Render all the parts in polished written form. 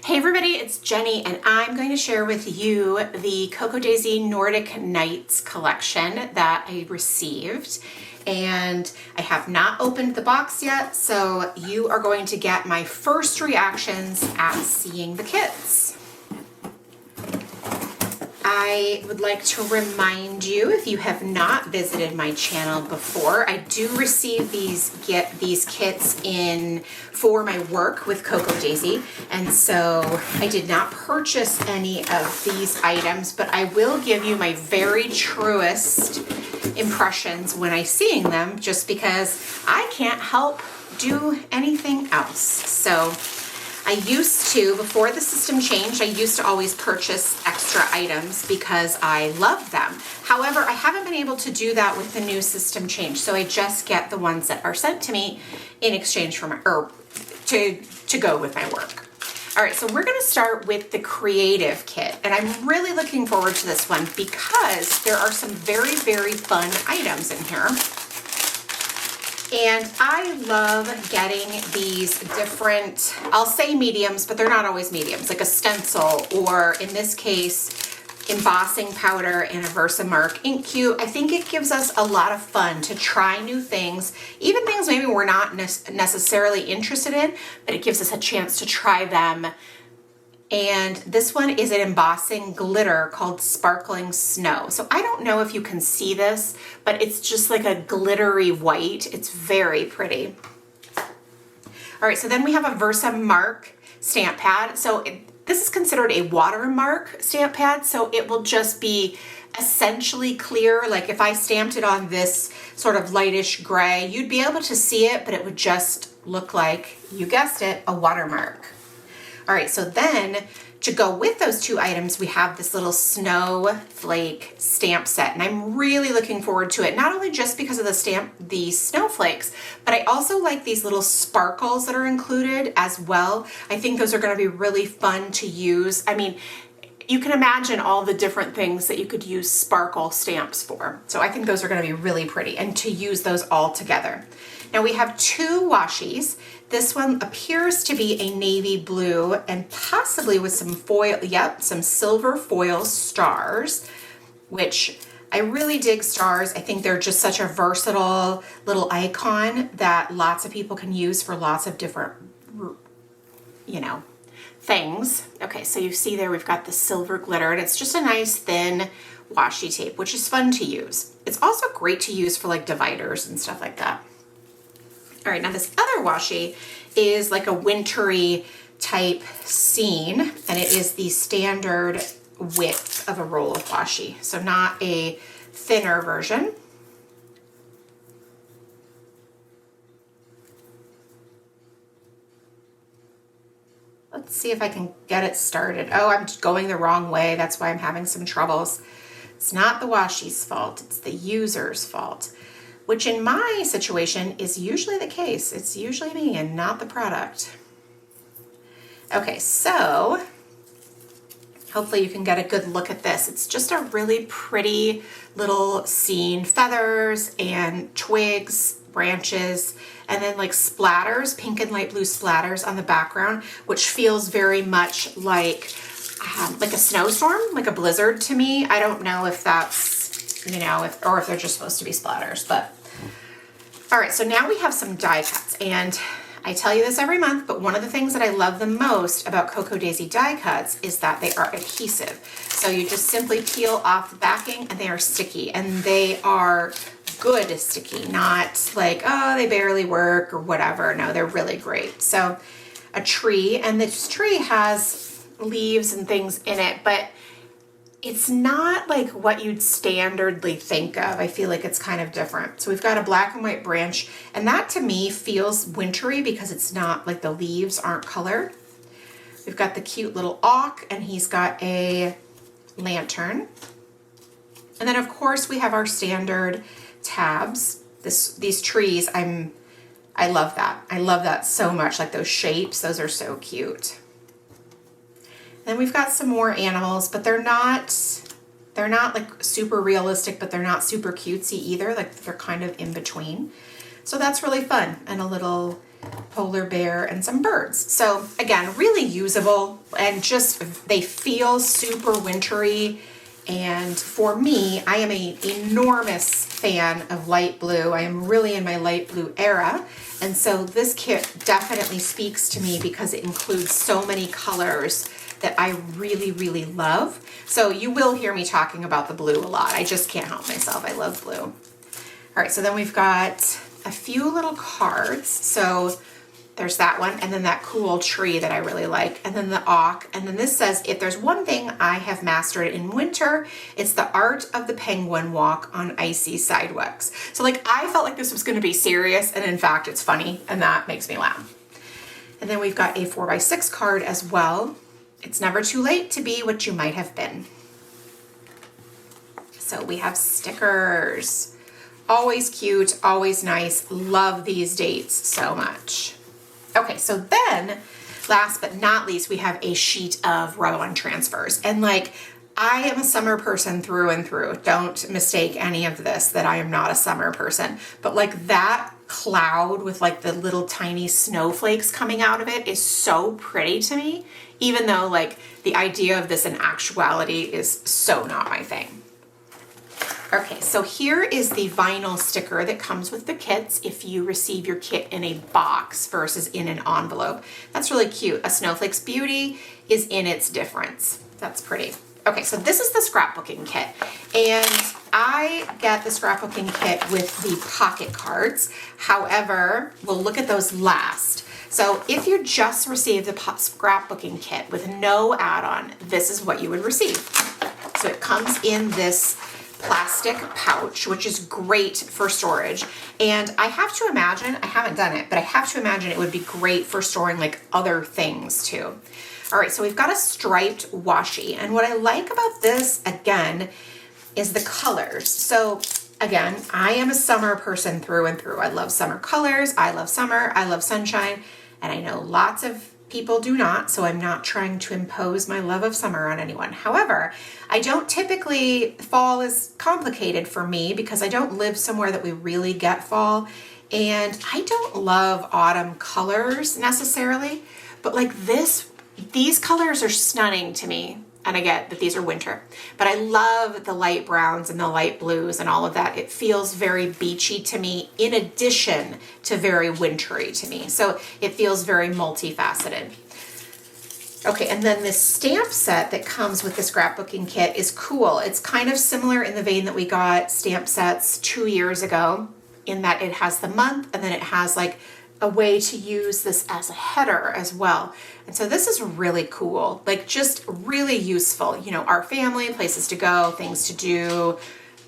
Hey everybody, it's Jenny and I'm going to share with you the Cocoa Daisy Nordic Nights collection that I received. And I have not opened the box yet, so you are going to get my first reactions at seeing the kits. I would like to remind you, if you have not visited my channel before, I do receive these kits in for my work with Cocoa Daisy, and so I did not purchase any of these items, but I will give you my very truest impressions when I'm seeing them, just because I can't help do anything else. So I used to, before the system changed, I used to always purchase extra items because I love them. However, I haven't been able to do that with the new system change, so I just get the ones that are sent to me in exchange for my, or to go with my work. All right, so we're gonna start with the creative kit, and I'm really looking forward to this one because there are some very, very fun items in here. And I love getting these different, I'll say mediums, but they're not always mediums, like a stencil, or in this case, embossing powder and a Versamark ink cube. I think it gives us a lot of fun to try new things, even things maybe we're not necessarily interested in, but it gives us a chance to try them. And this one is an embossing glitter called Sparkling Snow. So I don't know if you can see this, but it's just like a glittery white. It's very pretty. All right, so then we have a Versamark stamp pad. So this is considered a watermark stamp pad, so it will just be essentially clear. Like if I stamped it on this sort of lightish gray, you'd be able to see it, but it would just look like, you guessed it, a watermark. All right, so then to go with those two items, we have this little snowflake stamp set, and I'm really looking forward to it. Not only just because of the snowflakes, but I also like these little sparkles that are included as well. I think those are gonna be really fun to use. I mean, you can imagine all the different things that you could use sparkle stamps for. So I think those are gonna be really pretty, and to use those all together. Now we have two washies. This one appears to be a navy blue and possibly with some foil, some silver foil stars, which I really dig stars. I think they're just such a versatile little icon that lots of people can use for lots of different, things. Okay, so you see there we've got the silver glitter, and it's just a nice thin washi tape, which is fun to use. It's also great to use for like dividers and stuff like that. All right, now this other washi is like a wintry type scene, and it is the standard width of a roll of washi, so not a thinner version. Let's see if I can get it started. Oh, I'm going the wrong way. That's why I'm having some troubles. It's not the washi's fault, it's the user's fault, which in my situation is usually the case. It's usually me and not the product. Okay, so hopefully you can get a good look at this. It's just a really pretty little scene, feathers and twigs, branches, and then like splatters, pink and light blue splatters on the background, which feels very much like a snowstorm, like a blizzard to me. I don't know if that's, or if they're just supposed to be splatters, but. All right, so now we have some die cuts, and I tell you this every month, but one of the things that I love the most about Cocoa Daisy die cuts is that they are adhesive. So you just simply peel off the backing and they are sticky, and they are good sticky, not like, oh, they barely work or whatever. No, they're really great. So a tree, and this tree has leaves and things in it, but it's not like what you'd standardly think of. I feel like it's kind of different. So we've got a black and white branch, and that to me feels wintry because it's not like the leaves aren't colored. We've got the cute little auk, and he's got a lantern. And then of course we have our standard tabs. These trees, I love that. I love that so much, like those shapes, those are so cute. Then we've got some more animals, but they're not like super realistic, but they're not super cutesy either. Like they're kind of in between. So that's really fun, and a little polar bear, and some birds. So again, really usable, and just they feel super wintry. And for me, I am an enormous fan of light blue. I am really in my light blue era. And so this kit definitely speaks to me because it includes so many colors that I really, really love. So you will hear me talking about the blue a lot. I just can't help myself. I love blue. All right, so then we've got a few little cards. So there's that one, and then that cool tree that I really like, and then the auk, and then this says, if there's one thing I have mastered in winter, it's the art of the penguin walk on icy sidewalks. So like, I felt like this was gonna be serious, and in fact, it's funny, and that makes me laugh. And then we've got a 4x6 card as well. It's never too late to be what you might have been. So we have stickers. Always cute, always nice. Love these dates so much. Okay, so then last but not least, we have a sheet of rub-on transfers. And like, I am a summer person through and through. Don't mistake any of this, that I am not a summer person. But like that cloud with like the little tiny snowflakes coming out of it is so pretty to me, even though like the idea of this in actuality is so not my thing. Okay, so here is the vinyl sticker that comes with the kits if you receive your kit in a box versus in an envelope. That's really cute. A snowflake's beauty is in its difference. That's pretty. Okay, so this is the scrapbooking kit, and I get the scrapbooking kit with the pocket cards. However, we'll look at those last. So if you just received the scrapbooking kit with no add-on, this is what you would receive. So it comes in this plastic pouch, which is great for storage. And I have to imagine, I haven't done it, but I have to imagine it would be great for storing like other things too. All right, so we've got a striped washi. And what I like about this, again, is the colors. So again, I am a summer person through and through. I love summer colors. I love summer. I love sunshine. And I know lots of people do not, so I'm not trying to impose my love of summer on anyone. However, I don't typically, fall is complicated for me because I don't live somewhere that we really get fall, and I don't love autumn colors necessarily, but like these colors are stunning to me. And I get that these are winter, but I love the light browns and the light blues and all of that. It feels very beachy to me, in addition to very wintry to me. So it feels very multifaceted. Okay, and then this stamp set that comes with the scrapbooking kit is cool. It's kind of similar in the vein that we got stamp sets 2 years ago, in that it has the month and then it has like a way to use this as a header as well. And so this is really cool, like just really useful, you know, our family, places to go, things to do,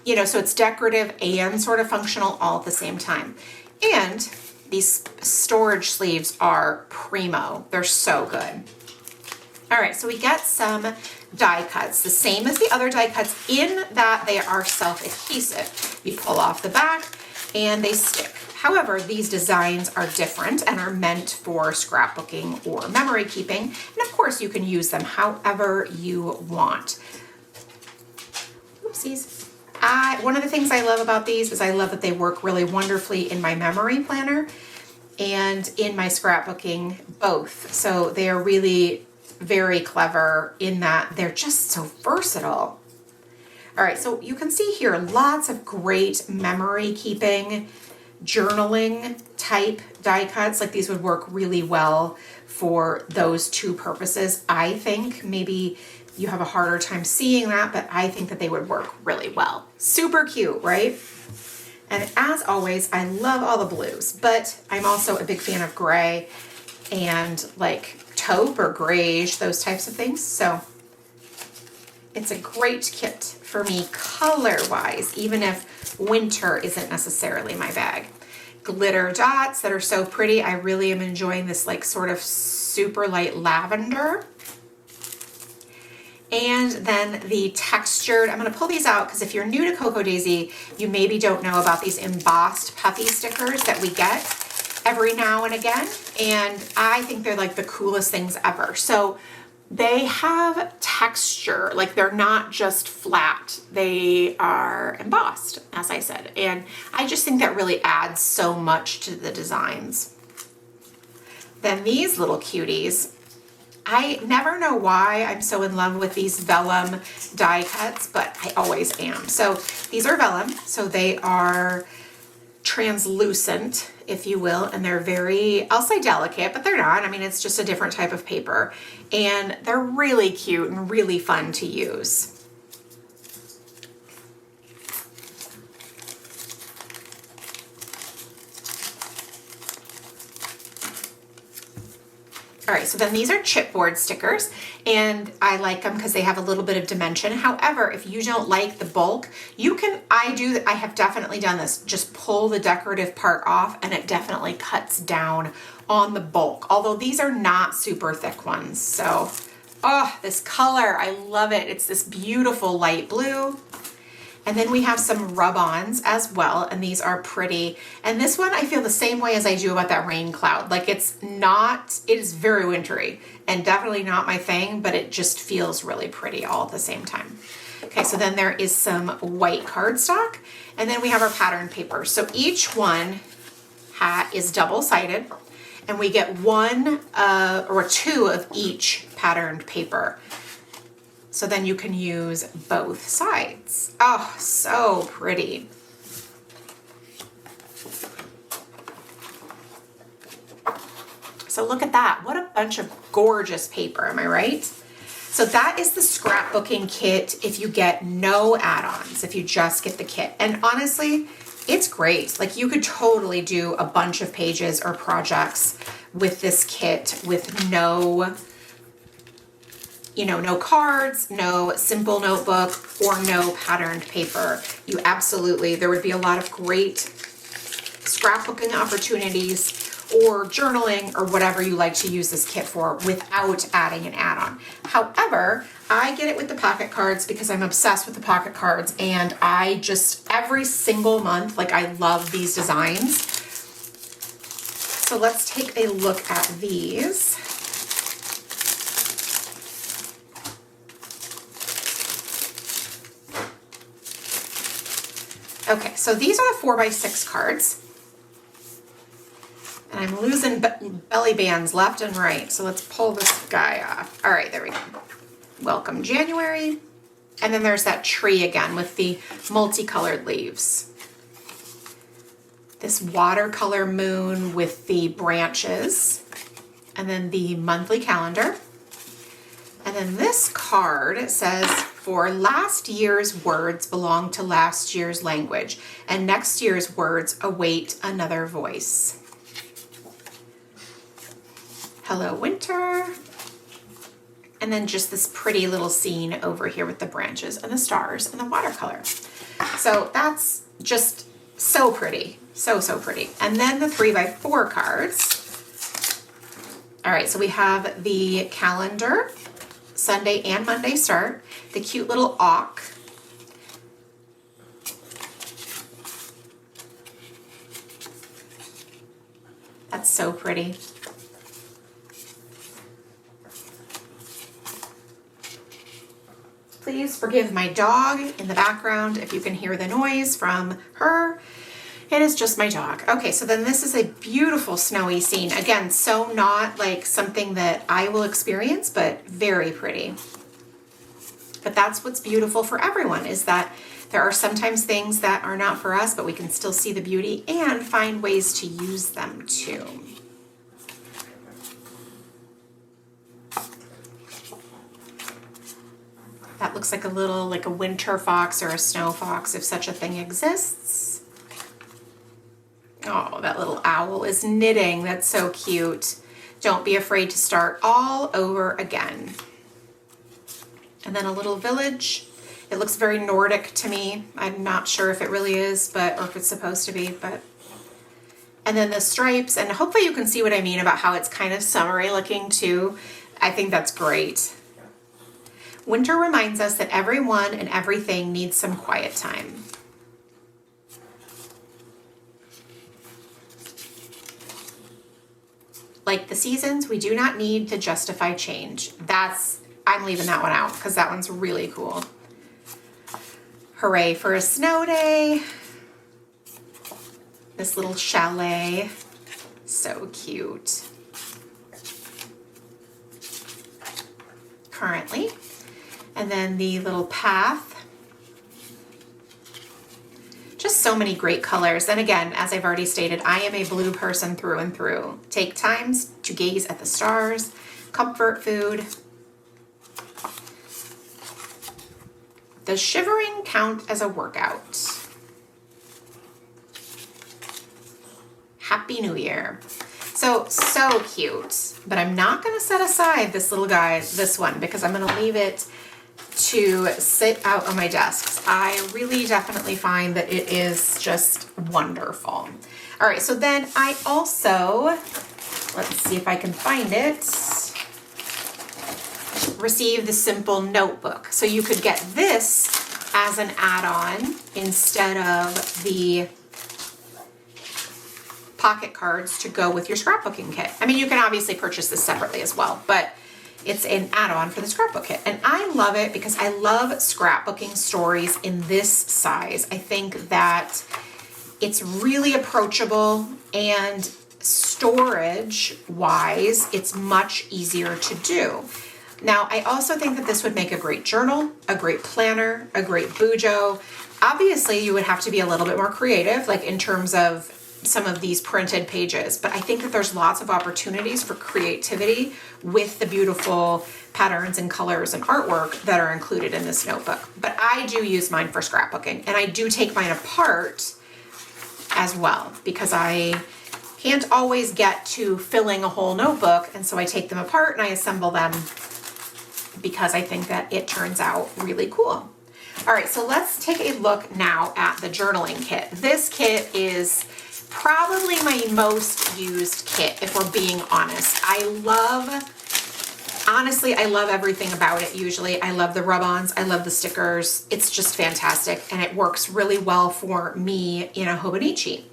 you know, so it's decorative and sort of functional all at the same time. And these storage sleeves are primo. They're so good. All right, so we get some die cuts, the same as the other die cuts in that they are self-adhesive. You pull off the back and they stick. However, these designs are different and are meant for scrapbooking or memory keeping. And of course, you can use them however you want. Oopsies. One of the things I love about these is I love that they work really wonderfully in my memory planner and in my scrapbooking both. So they are really very clever in that they're just so versatile. All right, so you can see here lots of great memory keeping, journaling type die cuts. Like these would work really well for those two purposes. I think maybe you have a harder time seeing that, but I think that they would work really well. Super cute, right? And as always, I love all the blues, but I'm also a big fan of gray and like taupe or grayish, those types of things. So it's a great kit for me color-wise, even if winter isn't necessarily my bag. Glitter dots that are so pretty. I really am enjoying this like sort of super light lavender. And then the textured, I'm going to pull these out because if you're new to Cocoa Daisy, you maybe don't know about these embossed puffy stickers that we get every now and again. And I think they're like the coolest things ever. So they have texture, like they're not just flat, they are embossed, as I said. And I just think that really adds so much to the designs. Then these little cuties. I never know why I'm so in love with these vellum die cuts, but I always am. So these are vellum, so they are translucent, if you will, and they're very, I'll say delicate, but they're not. I mean, it's just a different type of paper, and they're really cute and really fun to use. All right, so then these are chipboard stickers, and I like them because they have a little bit of dimension. However, if you don't like the bulk, you can, I have definitely done this, just pull the decorative part off and it definitely cuts down on the bulk. Although these are not super thick ones. So, oh, this color, I love it. It's this beautiful light blue. And then we have some rub-ons as well, and these are pretty. And this one, I feel the same way as I do about that rain cloud. Like it is very wintry and definitely not my thing, but it just feels really pretty all at the same time. Okay, so then there is some white cardstock, and then we have our pattern paper. So each one is double-sided, and we get one or two of each patterned paper. So then you can use both sides. Oh, so pretty. So look at that. What a bunch of gorgeous paper, am I right? So that is the scrapbooking kit if you get no add-ons, if you just get the kit. And honestly, it's great. Like you could totally do a bunch of pages or projects with this kit with no cards, no simple notebook, or no patterned paper. There would be a lot of great scrapbooking opportunities or journaling or whatever you like to use this kit for without adding an add-on. However, I get it with the pocket cards because I'm obsessed with the pocket cards, and I just, every single month, like I love these designs. So let's take a look at these. Okay, so these are the 4x6 cards. And I'm losing belly bands left and right. So let's pull this guy off. All right, there we go. Welcome January. And then there's that tree again with the multicolored leaves. This watercolor moon with the branches. And then the monthly calendar. And then this card says, for last year's words belong to last year's language, and next year's words await another voice. Hello, winter. And then just this pretty little scene over here with the branches and the stars and the watercolor. So that's just so pretty. So pretty. And then the 3x4 cards. All right, so we have the calendar, Sunday and Monday start, the cute little auk, that's so pretty. Please forgive my dog in the background if you can hear the noise from her. It is just my dog. Okay, so then this is a beautiful snowy scene. Again, so not like something that I will experience, but very pretty. But that's what's beautiful for everyone, is that there are sometimes things that are not for us, but we can still see the beauty and find ways to use them too. That looks like a winter fox or a snow fox, if such a thing exists. Oh, that little owl is knitting. That's so cute. Don't be afraid to start all over again. And then a little village. It looks very Nordic to me. I'm not sure if it really is, or if it's supposed to be, but. And then the stripes, and hopefully you can see what I mean about how it's kind of summery looking too. I think that's great. Winter reminds us that everyone and everything needs some quiet time. Like the seasons, we do not need to justify change. I'm leaving that one out because that one's really cool. Hooray for a snow day. This little chalet, so cute. currently. And then the little path. Just so many great colors. And again, as I've already stated, I am a blue person through and through. Take times to gaze at the stars, comfort food. Does shivering count as a workout? Happy New Year. So cute. But I'm not going to set aside this little guy, this one, because I'm going to leave it to sit out on my desks. I really definitely find that it is just wonderful. All right, so then I also, let's see if I can find it, receive the simple notebook. So you could get this as an add-on instead of the pocket cards to go with your scrapbooking kit. I mean, you can obviously purchase this separately as well, but it's an add-on for the scrapbook kit. And I love it because I love scrapbooking stories in this size. I think that it's really approachable, and storage-wise, it's much easier to do. Now, I also think that this would make a great journal, a great planner, a great bujo. Obviously, you would have to be a little bit more creative, like in terms of some of these printed pages, but I think that there's lots of opportunities for creativity with the beautiful patterns and colors and artwork that are included in this notebook. But I do use mine for scrapbooking, and I do take mine apart as well because I can't always get to filling a whole notebook, and so I take them apart and I assemble them because I think that it turns out really cool. All right, so let's take a look now at the journaling kit. This kit is probably my most used kit, if we're being honest. Honestly, I love everything about it usually. I love the rub-ons, I love the stickers. It's just fantastic, and it works really well for me in a Hobonichi.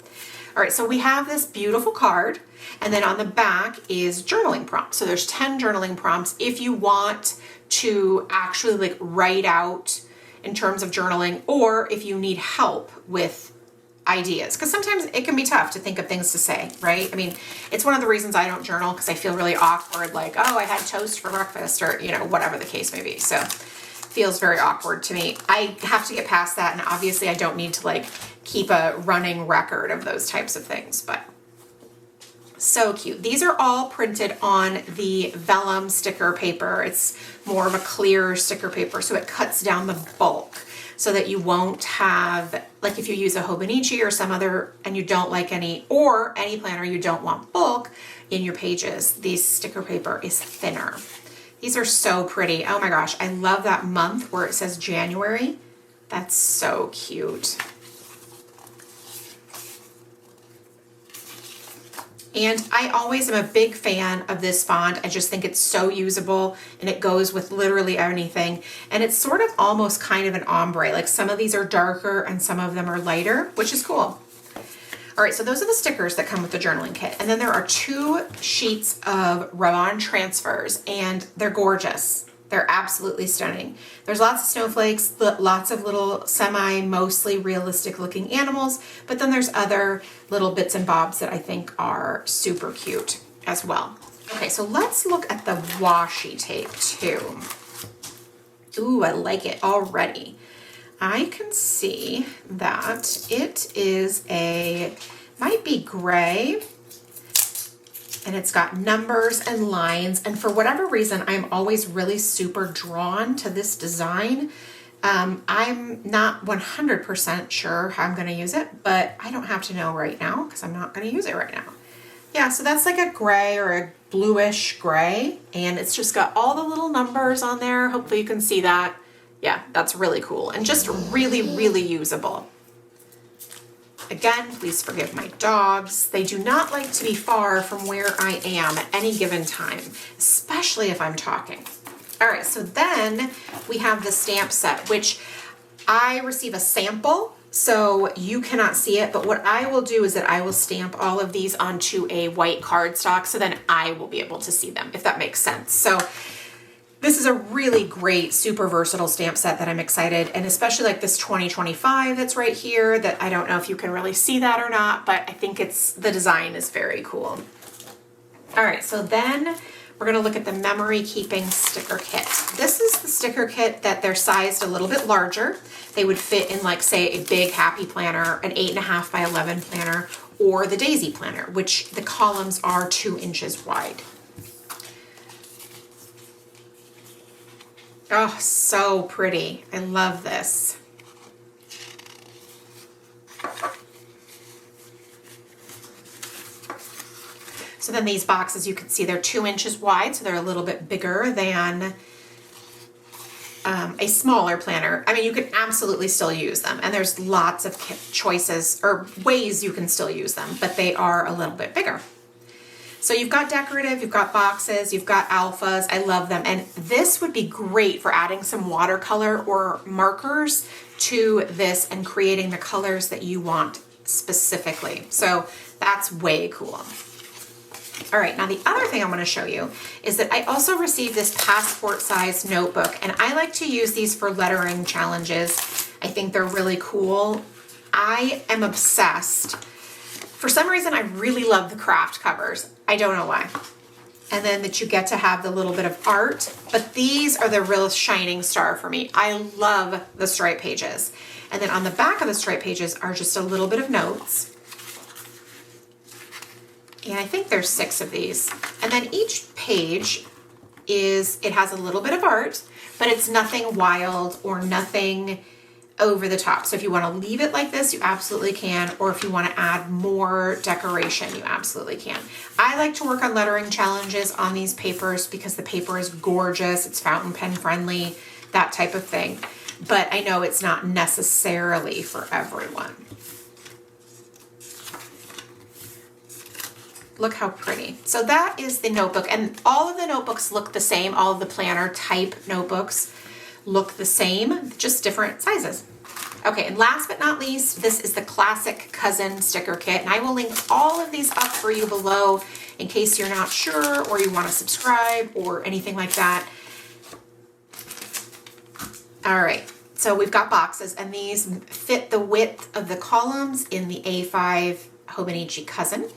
All right, so we have this beautiful card, and then on the back is journaling prompts. So there's 10 journaling prompts if you want to actually like write out in terms of journaling, or if you need help with ideas, because sometimes it can be tough to think of things to say, right? I mean, it's one of the reasons I don't journal, because I feel really awkward, like, oh, I had toast for breakfast, or, you know, whatever the case may be. So it feels very awkward to me. I have to get past that, and obviously I don't need to like keep a running record of those types of things, but so cute. These are all printed on the vellum sticker paper. It's more of a clear sticker paper, so it cuts down the bulk so that you won't have, like if you use a Hobonichi or some other, and you don't like any, or any planner, you don't want bulk in your pages, this sticker paper is thinner. These are so pretty. Oh my gosh, I love that month where it says January. That's so cute. And I always am a big fan of this font. I just think it's so usable, and it goes with literally anything. And it's sort of almost kind of an ombre. Like some of these are darker and some of them are lighter, which is cool. All right, so those are the stickers that come with the journaling kit. And then there are 2 sheets of rub-on transfers, and they're gorgeous. They're absolutely stunning. There's lots of snowflakes, lots of little mostly realistic looking animals, but then there's other little bits and bobs that I think are super cute as well. Okay, so let's look at the washi tape too. Ooh, I like it already. I can see that it is might be gray, and it's got numbers and lines, and for whatever reason, I'm always really super drawn to this design. I'm not 100% sure how I'm going to use it, but I don't have to know right now because I'm not going to use it right now. Yeah, so that's like a gray or a bluish gray, and it's just got all the little numbers on there. Hopefully you can see that. Yeah, that's really cool and just really, really usable. Again, please forgive my dogs. They do not like to be far from where I am at any given time, especially if I'm talking. All right, so then we have the stamp set, which I receive a sample, so you cannot see it, but what I will do is that I will stamp all of these onto a white cardstock, so then I will be able to see them, if that makes sense. So this is a really great, super versatile stamp set that I'm excited, and especially like this 2025 that's right here, that I don't know if you can really see that or not, but I think the design is very cool. All right, so then we're going to look at the memory keeping sticker kit. This is the sticker kit that they're sized a little bit larger. They would fit in, like, say, a big happy planner, an 8.5 by 11 planner, or the daisy planner, which the columns are 2 inches wide. Oh, so pretty. I love this. So then these boxes, you can see they're 2 inches wide, so they're a little bit bigger than a smaller planner. I mean, you can absolutely still use them, and there's lots of choices or ways you can still use them, but they are a little bit bigger. So you've got decorative, you've got boxes, you've got alphas. I love them. And this would be great for adding some watercolor or markers to this and creating the colors that you want specifically. So that's way cool. All right, now the other thing I want to show you is that I also received this passport size notebook, and I like to use these for lettering challenges. I think they're really cool. I am obsessed. For some reason, I really love the craft covers. I don't know why. And then that you get to have the little bit of art, but these are the real shining star for me. I love the stripe pages. And then on the back of the stripe pages are just a little bit of notes. And I think there's 6 of these. And then each page it has a little bit of art, but it's nothing wild or nothing over the top. So if you want to leave it like this, you absolutely can. Or if you want to add more decoration, you absolutely can. I like to work on lettering challenges on these papers because the paper is gorgeous. It's fountain pen friendly, that type of thing. But I know it's not necessarily for everyone. Look how pretty. So that is the notebook, and all of the notebooks look the same. All of the planner type notebooks look the same, just different sizes. Okay, and last but not least, this is the classic cousin sticker kit, and I will link all of these up for you below in case you're not sure or you want to subscribe or anything like that. All right, so we've got boxes, and these fit the width of the columns in the A5 Hobonichi Cousin.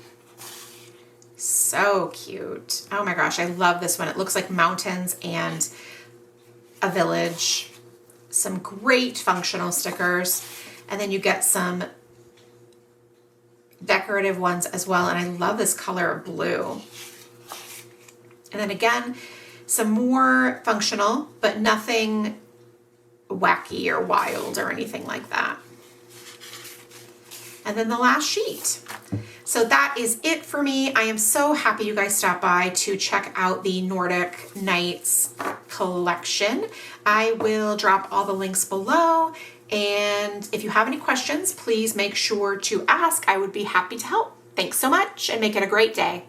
So cute. Oh my gosh, I love this one. It looks like mountains and a village. Some great functional stickers. And then you get some decorative ones as well. And I love this color of blue. And then again, some more functional, but nothing wacky or wild or anything like that. And then the last sheet. So that is it for me. I am so happy you guys stopped by to check out the Nordic Nights collection. I will drop all the links below. And if you have any questions, please make sure to ask. I would be happy to help. Thanks so much and make it a great day.